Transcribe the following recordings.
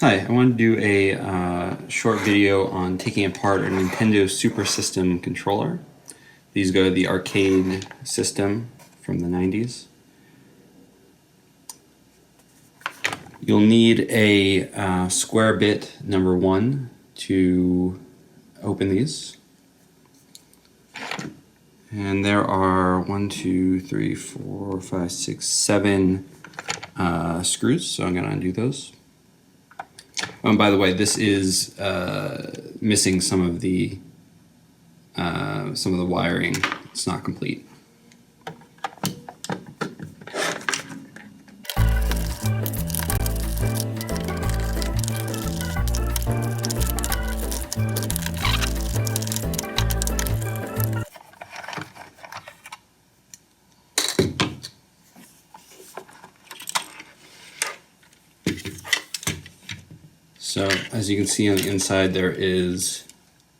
Hi, I want to do a short video on taking apart a Nintendo Super System controller. These go to the arcade system from the 90s. You'll need a square bit number 1 to open these. And there are 1, 2, 3, 4, 5, 6, 7 screws, so I'm going to undo those. Oh, by the way, this is missing some of the wiring. It's not complete. So as you can see on the inside, there is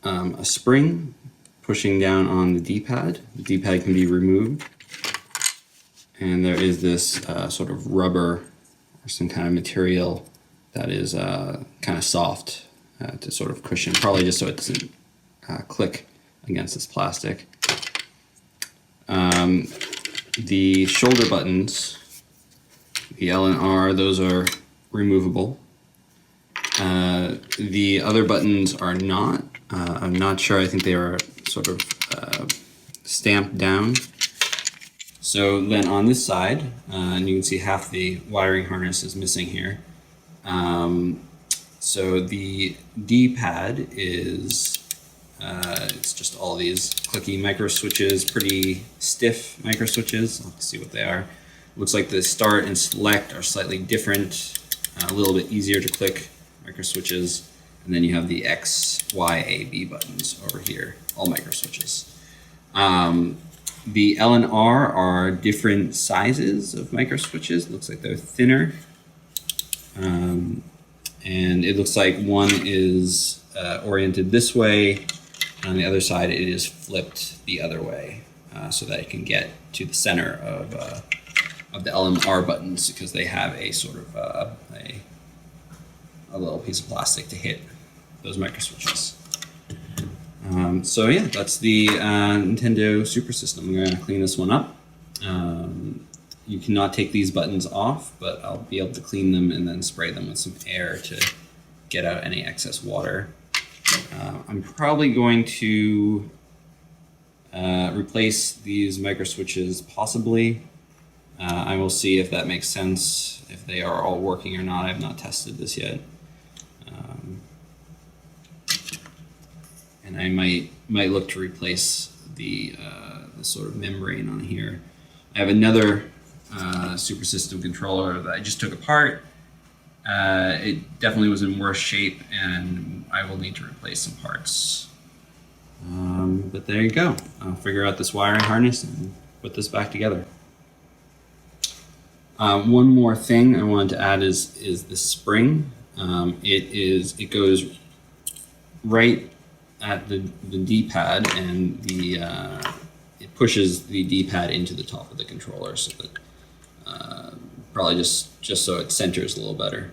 a spring pushing down on the D-pad. The D-pad can be removed. And there is this sort of rubber or some kind of material that is kind of soft to sort of cushion, probably just so it doesn't click against this plastic. The shoulder buttons, the L and R, those are removable. The other buttons are not. I'm not sure. I think they are sort of stamped down. So then on this side, and you can see half the wiring harness is missing here. So the D-pad is it's just all these clicky micro switches, pretty stiff micro switches. I'll have to see what they are. Looks like the start and select are slightly different, a little bit easier to click micro switches, and then you have the X, Y, A, B buttons over here, all micro switches. The L and R are different sizes of micro switches. It looks like they're thinner, and it looks like one is oriented this way, and on the other side it is flipped the other way, so that it can get to the center of the L and R buttons, because they have a sort of a little piece of plastic to hit those micro switches. So yeah, that's the Nintendo Super System. I'm going to clean this one up. You cannot take these buttons off, but I'll be able to clean them and then spray them with some air to get out any excess water. I'm probably going to replace these micro switches, possibly. I will see if that makes sense, if they are all working or not. I've not tested this yet. And I might look to replace the sort of membrane on here. I have another Super System controller that I just took apart. It definitely was in worse shape, and I will need to replace some parts. But there you go. I'll figure out this wiring harness and put this back together. One more thing I wanted to add is the spring. It goes right at the D-pad, and it pushes the D-pad into the top of the controller, so that probably just so it centers a little better.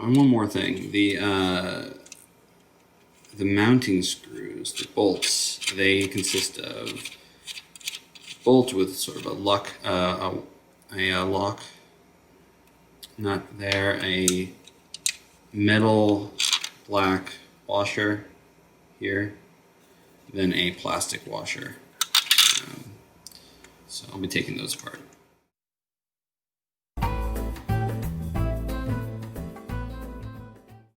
And one more thing, the mounting screws, the bolts, they consist of a bolt with sort of a lock, not there, a metal black washer here, then a plastic washer. So I'll be taking those apart.